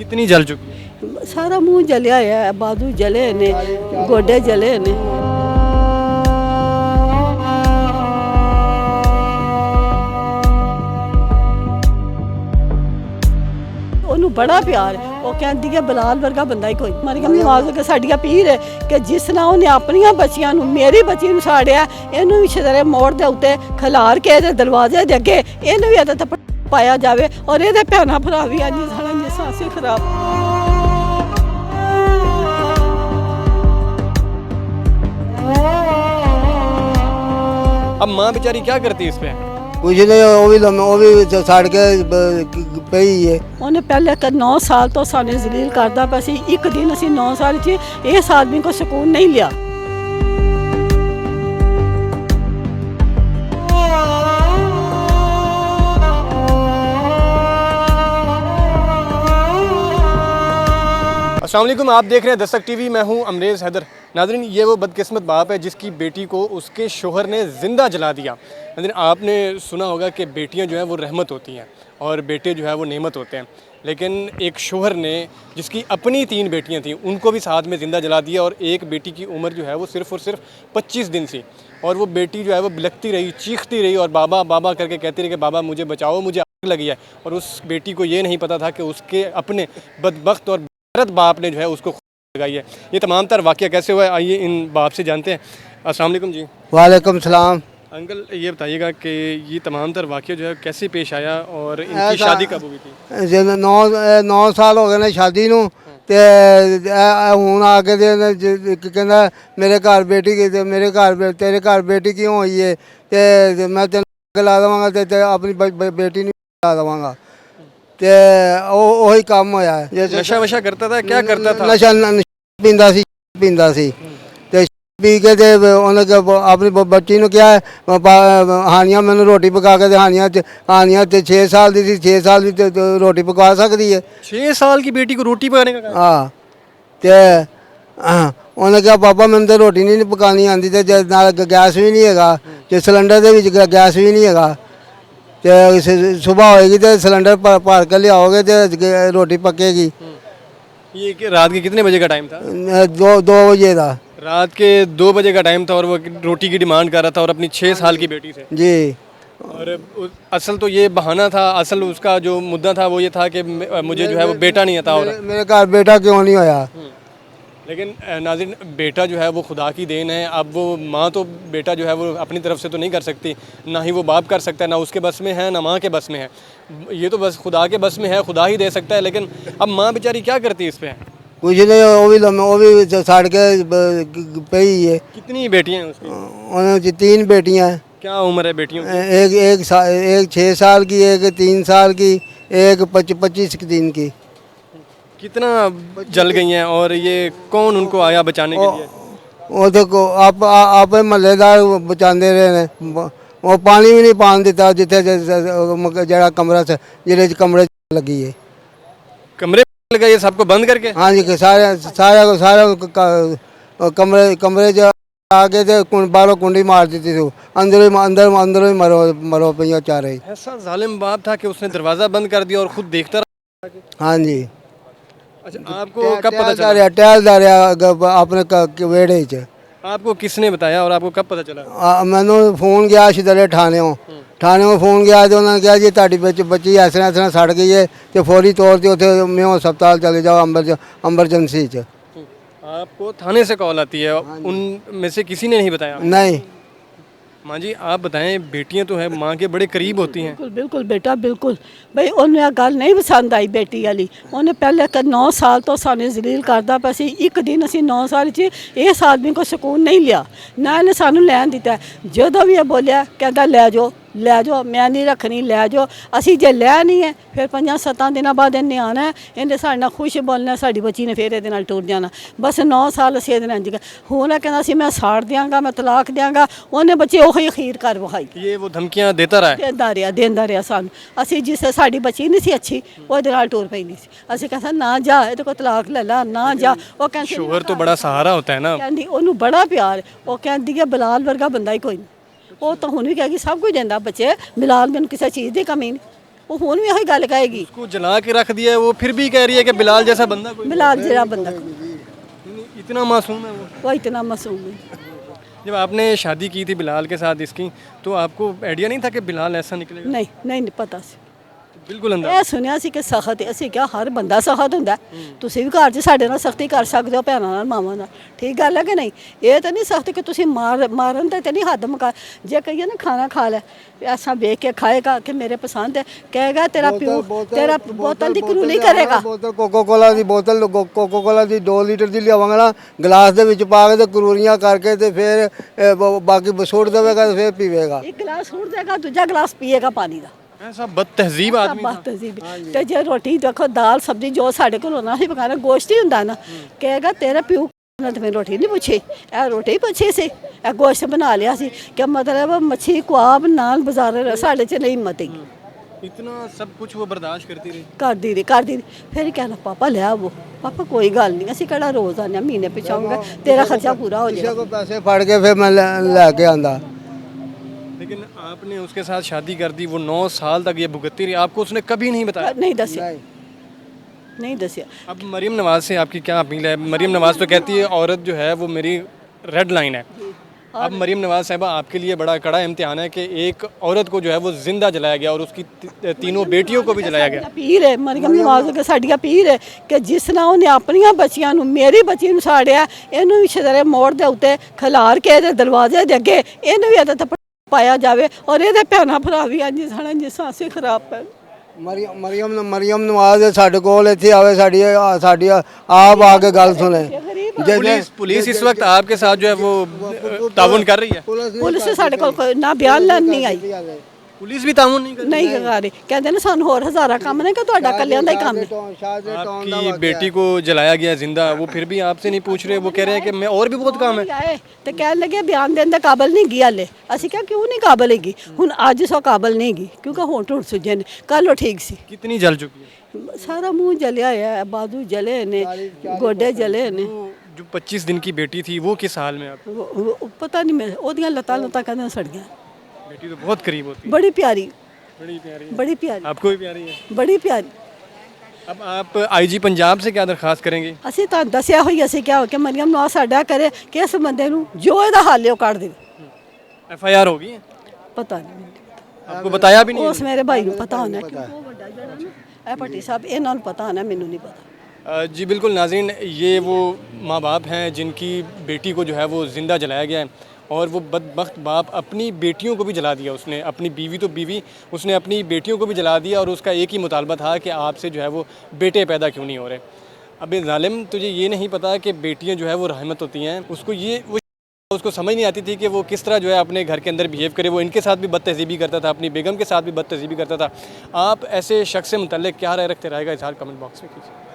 कितनी जल चुकी है? सारा मुंह जलिया है, बाजू जले ने, गोडे जले ने। ਉਹਨੂੰ ਬੜਾ ਪਿਆਰ ਹੈ। ਉਹ ਕਹਿੰਦੀ ਹੈ ਬਲਾਲ ਵਰਗਾ ਬੰਦਾ ਹੀ ਕੋਈ ਮਾਰੀ ਕਮੀ ਆਵਾਜ਼ ਕੇ ਸਾਡੀਆਂ ਪੀਰ ਹੈ ਕਿ ਜਿਸ ਤਰ੍ਹਾਂ ਉਹਨੇ ਆਪਣੀਆਂ ਬੱਚੀਆਂ ਨੂੰ, ਮੇਰੀ ਬੱਚੀ ਨੂੰ ਸਾੜਿਆ, ਇਹਨੂੰ ਵੀ ਛਦਰੇ ਮੋੜ ਦੇ ਉੱਤੇ ਖਿਲਾਰ ਕੇ ਇਹਦੇ ਦਰਵਾਜ਼ੇ ਦੇ ਅੱਗੇ ਇਹਨੂੰ ਵੀ ਇਹਦੇ ਤੇ ਪਾਇਆ ਜਾਵੇ ਔਰ ਇਹਦੇ ਭੈਣਾਂ ਭਰਾ ਵੀ ਅੱਜ ਸਾਡਾ ਨਿਸਾਸੇ ਖਰਾਬ। अब माँ बेचारी क्या करती है इस पे? कुछ नहीं, वो भी सड़ के पई है। ਉਹਨੇ ਪਹਿਲੇ 9 ਸਾਲ ਤੋਂ ਸਾਨੂੰ ਜ਼ਲੀਲ ਕਰਦਾ ਪਿਆ ਸੀ। ਇੱਕ ਦਿਨ ਅਸੀਂ 9 ਸਾਲ 'ਚ ਇਸ ਆਦਮੀ ਕੋ ਸਕੂਨ ਨਹੀਂ ਲਿਆ। अस्सलाम वालेकुम, आप देख रहे हैं दस्तक टीवी। मैं हूं अमरेज़ हैदर। नाज़रीन, ये वो बदकिस्मत बाप है जिसकी बेटी को उसके शोहर ने ज़िंदा जला दिया। नाज़रीन, आपने सुना होगा कि बेटियां जो हैं वो रहमत होती हैं और बेटे जो है वो नेमत होते हैं, लेकिन एक शोहर ने जिसकी अपनी 3 बेटियां थीं उनको भी साथ में ज़िंदा जला दिया और एक बेटी की उम्र जो है वो सिर्फ़ और सिर्फ 25 दिन थी और वो बेटी जो है वो बिलखती रही, चीखती रही और बाबा बाबा करके कहती रही कि बाबा मुझे बचाओ, मुझे आग लगी है। और उस बेटी को ये नहीं पता था कि उसके अपने बदबख्त और बेगैरत बाप ने जो है उसको लगाई है। ये तमाम तर वाक़या कैसे हुआ है, आइए इन बाप से जानते हैं। अस्सलाम वालेकुम जी। वालेकुम सलाम। अंकल, ये बताइएगा कि ये तमाम तर वाक़या जो है कैसे पेश आया और इनकी शादी कब हुई थी? 9 साल हो गए ने शादी नूं ते हुण आके कहंदा मेरे घर बेटी की, मेरे घर तेरे घर बेटी क्यों हुई है ते मैं तेन ला देवांगा ते अपनी बेटी नूं ला देवांगा। ते वही काम होया है। नशा वशा करता था, क्या करता था? नशा पींदा सी ते पी के ते उन्हें अपनी बच्ची नूं क्या हानिया मैनूं रोटी पका के दे। हानिया ते 6 साल दी थी, 6 साल दी रोटी पका सकती है। 6 साल की बेटी को रोटी पकाने का? हाँ, ते उन्हें कहा पापा मैंने तो रोटी नहीं पकानी आती ते नाल गैस भी नहीं है, ते सिलेंडर दे विच गैस भी नहीं है। तो सुबह होएगी तो सिलेंडर भर के लियाओगे तो रोटी पकेगी। ये कि रात के कितने बजे का टाइम था? 2 बजे का। रात के 2 बजे का टाइम था और वो रोटी की डिमांड कर रहा था और अपनी 6 साल की बेटी से। जी। और असल तो ये बहाना था, असल उसका जो मुद्दा था वो ये था कि मुझे जो है वो बेटा नहीं आता होगा। मेरे घर बेटा क्यों नहीं होया? लेकिन नाज़रीन, बेटा जो है वो खुदा की देन है। अब वो माँ तो बेटा जो है वो अपनी तरफ से तो नहीं कर सकती, ना ही वो बाप कर सकता है, ना उसके बस में है ना माँ के बस में है। ये तो बस खुदा के बस में है, खुदा ही दे सकता है। लेकिन अब माँ बेचारी क्या करती है इस पर? कुछ नहीं, वो भी सड़ के पई है। कितनी बेटियाँ हैं उसकी? उन्हें 3 बेटियाँ हैं। क्या उम्र है बेटियों की? एक 6 साल की, एक 3 साल की, एक 25 दिन की। कितना जल गई हैं और ये कौन उनको आया बचाने के लिए? वो तो आप महल्लेदार बचाते रहे ने। वो पानी भी नहीं पान दिता जिथे जरा कमरा से जिले कमरे लगी है। कमरे लगा ये सबको बंद करके? हाँ जी, सारा कमरे आगे तो बाहरों कुंडी मार दी थी। अंदर ही मरो पे चारे। ऐसा जालिम बाप था कि उसने दरवाज़ा बंद कर दिया और खुद देखता रहा। हाँ जी। अच्छा, आपको कब पता चला? टहलदा रहा अपने वेड़े च। आपको किसने बताया और आपको कब पता चला? मैनू फोन गया शिदले थाने फोन गया तो उन्होंने कहा जी ताड़ी बच्ची इस तरह सड़ गई है तो फौरी तौर पर उत्थे मेयो अस्पताल चले जाओ एमरजेंसी च। आपको थाने से कॉल आती है, उन में से किसी ने नहीं बताया? नहीं। माँ जी, आप बताएं, बेटियां तो है माँ के बड़े करीब होती हैं। बिल्कुल बिल्कुल बेटा बिल्कुल। भाई उन्हें आ गल नहीं पसंद आई बेटी वाली। उन्हें पहले 9 साल तो सानू जलील करदा पिया सी। एक दिन असी 9 साल च इस आदमी को सकून नहीं लिया, ना इन्हें सानू लैन दिता। जो भी बोलिया कहता लै जाओ मैं नहीं रखनी, लै जाओ। असी जे लै नहीं है फिर 5-7 दिन बाद इन्हें आना है, इन्हें साढ़े नाल खुश बोलना, साड़ी बच्ची ने फिर ये टुर जाना। बस 9 साल असी ये इंज हूँ कहना सी मैं साड़ देंगा, मैं तलाक देंगा। उन्हें बच्चे उ अखीर कर विखाई। ये वो धमकियाँ देता रहा सानू। असी जिस साड़ी बच्ची नहीं सी अच्छी वो टुर पैंदी सी। असी कहता ना जा, ये कोई तलाक ले ला, ना जा। वो कहती शोहर तो बड़ा सहारा होता है ना। कहती उन्होंने बड़ा प्यार। वो कहती है बलाल वर्गा बंदा ही कोई नहीं। वो तो हुण भी कहेगी सब कुछ देंदा बच्चे, बिलाल मैनूं किसी चीज़ की कमी नहीं। ਉਹ ਹੁਣ ਵੀ ਉਹੀ ਗੱਲ ਕਹੇਗੀ। उसको जला के रख दिया है, वो फिर भी कह रही है कि बिलाल जैसा बंदा कोई बिलाल जरा बंदा इतना मासूम है वो। वो इतना मासूम है। जब आपने शादी की थी बिलाल के साथ इसकी, तो आपको आइडिया नहीं था कि बिलाल ऐसा निकलेगा? नहीं नहीं नहीं पता सी। बिल्कुल अंदाज़ा। ਇਹ ਸੁਣਿਆ ਸੀ ਕਿ ਸਖਤ ਹੈ। ਅਸੀਂ ਕਿਹਾ ਹਰ ਬੰਦਾ ਸਖਤ ਹੁੰਦਾ ਹੈ। ਤੁਸੀਂ ਵੀ ਘਰ 'ਚ ਸਾਡੇ ਨਾਲ ਸਖਤੀ ਕਰ ਸਕਦੇ ਹੋ, ਭੈਣਾਂ ਨਾਲ, ਮਾਵਾਂ ਨਾਲ। ਠੀਕ ਗੱਲ ਹੈ ਕਿ ਨਹੀਂ? ਇਹ ਤਾਂ ਨਹੀਂ ਸਖਤ ਕਿ ਤੁਸੀਂ ਮਾਰਨ ਤੇ ਨਹੀਂ ਹੱਦ ਮੁਕਾ। ਜੇ ਕਹੀਏ ਨਾ ਖਾਣਾ ਖਾ ਲੈ, ਐਸਾ ਵੇਖ ਕੇ ਖਾਏਗਾ ਕਿ ਮੇਰੇ ਪਸੰਦ ਹੈ, ਕਹੇਗਾ ਤੇਰਾ ਪਿਓ ਤੇਰਾ ਬੋਤਲ ਦੀ ਕਰੂ ਨਹੀਂ ਕਰੇਗਾ। ਬੋਤਲ ਕੋਕੋ ਕੋਲਾ ਦੀ ਬੋਤਲ ਕੋਕੋ ਕੋਲਾ ਦੀ 2 ਲੀਟਰ ਦੀ ਲਿਆਵਾਂਗਾ ਨਾ, ਗਲਾਸ ਦੇ ਵਿੱਚ ਪਾ ਕੇ ਤੇ ਕਰੂਰੀਆਂ ਕਰਕੇ ਤੇ ਫਿਰ ਬਾਕੀ ਸੁੱਟ ਦੇਵੇਗਾ ਤੇ ਫਿਰ ਪੀਵੇਗਾ। ਇੱਕ ਗਲਾਸ ਸੁੱਟ ਦੇਗਾ, ਦੂਜਾ ਗਲਾਸ ਪੀਏਗਾ ਪਾਣੀ ਦਾ। ऐसा बदतहजीब आदमी था। ਬਾਤ ਤਜ਼ੀਬ ਤੇ ਜੇ ਰੋਟੀ ਦੇਖੋ, ਦਾਲ ਸਬਜ਼ੀ ਜੋ ਸਾਡੇ ਕੋਲ ਹੋਣਾ ਸੀ ਪਕਾਣਾ, ਗੋਸ਼ਤ ਹੀ ਹੁੰਦਾ ਨਾ, ਕਹੇਗਾ ਤੇਰਾ ਪਿਓ ਨੇ ਤੇ ਮੈਂ ਰੋਟੀ ਨਹੀਂ ਪੁੱਛੀ, ਇਹ ਰੋਟੀ ਪੁੱਛੀ ਸੀ, ਇਹ ਗੋਸ਼ਤ ਬਣਾ ਲਿਆ ਸੀ। ਕਿ ਮਤਲਬ ਮੱਛੀ ਕੁਆਬ ਨਾਲ ਬਾਜ਼ਾਰ ਸਾਡੇ 'ਚ ਨਹੀਂ ਹਿੰਮਤ ਹੈਗੀ। इतना सब कुछ वो बर्दाश्त करती रही। ਕਰਦੀ ਰਹੀ। ਫਿਰ ਕਹਿਣਾ ਪਾਪਾ ਲੈ ਆਵੋ, ਪਾਪਾ ਕੋਈ ਗੱਲ ਨਹੀਂ, ਅਸੀਂ ਕਿਹੜਾ ਰੋਜ਼ ਆਉਂਦੇ ਹਾਂ, ਮਹੀਨੇ ਪਿੱਛੇ ਆਉਂਗੇ, ਤੇਰਾ ਖਰਚਾ ਪੂਰਾ ਹੋ ਕਿਸੇ ਜਾਏਗਾ। ਕੋ ਪੈਸੇ ਫੜ ਕੇ ਫਿਰ ਮੈਂ ਲੈ ਕੇ ਆਂਦਾ। लेकिन आपने उसके साथ शादी कर दी, वो 9 साल तक ये भुगतती रही, आपको उसने कभी नहीं बताया? ਨਹੀਂ ਦੱਸਿਆ, ਨਹੀਂ ਦੱਸਿਆ। अब मरीम नवाज से आपकी क्या अपील है? मरीम नवाज तो कहती है औरत जो है वो मेरी रेड लाइन है। अब मरीम नवाज साहिबा, आपके लिए बड़ा कड़ा इम्तिहान है कि एक औरत को जो है वो जिंदा जलाया गया और उसकी तीनों बेटियों को भी जलाया गया। ਪੀਰ ਹੈ ਮਰੀਮ ਨਵਾਜ਼ ਕੇ ਸਾਡੀਆਂ ਪੀਰ ਹੈ ਕਿ ਜਿਸ ਤਰ੍ਹਾਂ ਉਹਨੇ ਆਪਣੀਆਂ ਬੱਚੀਆਂ ਨੂੰ, ਮੇਰੀ ਬੱਚੀ ਨੂੰ ਸਾੜਿਆ, ਇਹਨੂੰ ਵੀ ਛਦਰੇ ਮੋੜ ਦੇ ਉੱਤੇ ਖਿਲਾਰ ਕੇ ਇਹਦੇ ਦਰਵਾਜ਼ੇ ਦੇ ਅੱਗੇ ਇਹਨੂੰ ਵੀ ਇਹਦੇ ਤੇ ਪਾਇਆ ਜਾਵੇ, ਔਰ ਇਹਦੇ ਭੈਣਾਂ ਭਰਾ ਵੀ ਅੱਜ ਸਾਡਾ ਜਿਸ ਅਸੀਂ ਖਰਾਬ ਪੈ। ਮਰੀਮ ਨਵਾਜ਼ ਸਾਡੇ ਕੋਲ ਇੱਥੇ ਆਵੇ, ਸਾਡੀ ਆਪ ਆ ਕੇ ਗੱਲ ਸੁਣੇ। पुलिस इस वक्त आपके साथ जो है वो ताउन कर रही है? ਪੁਲਿਸ ਸਾਡੇ ਕੋਲ ਕੋਈ ਨਾ ਬਿਆਨ ਲੈਣ ਨਹੀਂ ਆਈ, पुलिस भी ताउन नहीं कर रही? ਨਹੀਂ ਕਰ ਰਹੀ। ਕਹਿੰਦੇ ਨੇ ਸਾਨੂੰ ਹੋਰ ਹਜ਼ਾਰਾਂ ਕੰਮ ਨੇ ਕਿ ਤੁਹਾਡਾ ਕੱਲਿਆਂ ਦਾ ਹੀ ਕੰਮ ਹੈ। आपकी बेटी को जलाया गया जिंदा, वो फिर भी आपसे नहीं पूछ रहे? वो कह रहे हैं कि मैं और भी बहुत काम है। ਆਏ ਤੇ ਕਹਿਣ ਲੱਗੇ ਬਿਆਨ ਦੇਣ ਦੇ ਕਾਬਲ ਨਹੀਂ ਗਈ ਹਲੇ। ਅਸੀਂ ਕਿਹਾ ਕਿਉਂ ਨਹੀਂ ਕਾਬਲ ਹੈਗੀ? ਹੁਣ ਅੱਜ ਸੋ ਕਾਬਲ ਨਹੀਂ ਗਈ ਕਿਉਂਕਿ ਹੁਣ ਟੁੱਟ ਸੁਜੇ ਨੇ, ਕੱਲ ਉਹ ਠੀਕ ਸੀ। कितनी जल चुकी है? ਸਾਰਾ ਮੂੰਹ ਜਲਿਆ ਹੈ, ਬਾਜ਼ੂ ਜਲੇ ਨੇ, ਗੋਡੇ ਜਲੇ ਨੇ। जो 25 दिन की बेटी थी वो किस हाल में? आप ਉਹ ਪਤਾ ਨਹੀਂ, ਮੈਂ ਉਹਦੀਆਂ ਲੱਤਾਂ ਕਹਿੰਦੇ ਸੜੀਆਂ। बेटी तो बहुत करीब होती है। ਬੜੀ ਪਿਆਰੀ, बड़ी प्यारी है। ਬੜੀ ਪਿਆਰੀ, आपको भी प्यारी है। ਬੜੀ ਪਿਆਰੀ। अब आप आईजी पंजाब से क्या दरखास्त करेंगे? ਅਸੀਂ ਤਾਂ ਦੱਸਿਆ ਹੋਈ, ਅਸੀਂ ਕਿਹਾ ਕਿ ਮਰੀਮ ਨਵਾਜ਼ ਸਾਡਾ ਕਰੇ ਕਿ ਇਸ ਬੰਦੇ ਨੂੰ ਜੋ ਇਹਦਾ ਹੱਲ ਹੈ ਉਹ ਕੱਢ ਦੇਵੇ। FIR होगी है? ਪਤਾ ਨਹੀਂ, आपको बताया भी नहीं? ਉਸ ਮੇਰੇ ਭਾਈ ਨੂੰ ਪਤਾ ਹੋਣਾ ਕਿ ਉਹ ਵੱਡਾ ਜਿਹੜਾ ਨਾ, ਇਹ ਭੱਟੀ ਸਾਹਿਬ, ਇਹਨਾਂ ਨੂੰ ਪਤਾ ਹੋਣਾ, ਮੈਨੂੰ ਨਹੀਂ ਪਤਾ। जी बिल्कुल नाज़रीन, ये वो माँ बाप हैं जिनकी बेटी को जो है वो ज़िंदा जलाया गया है, और वो बदबख्त बाप अपनी बेटियों को भी जला दिया। उसने अपनी बीवी तो बीवी, उसने अपनी बेटियों को भी जला दिया, और उसका एक ही मुतालबा था कि आपसे जो है वो बेटे पैदा क्यों नहीं हो रहे। अब ज़ालिम, तुझे ये नहीं पता कि बेटियाँ जो है वो रहमत होती हैं। उसको समझ नहीं आती थी कि वो किस तरह जो है अपने घर के अंदर बिहेव करे। वो इनके साथ भी बदतहज़ीबी करता था, अपनी बेगम के साथ भी बदतहज़ीबी करता था। आप ऐसे शख्स से मुतल्लिक़ क्या राय रखते रहेगा, इज़हार कमेंट बॉक्स में कीजिए।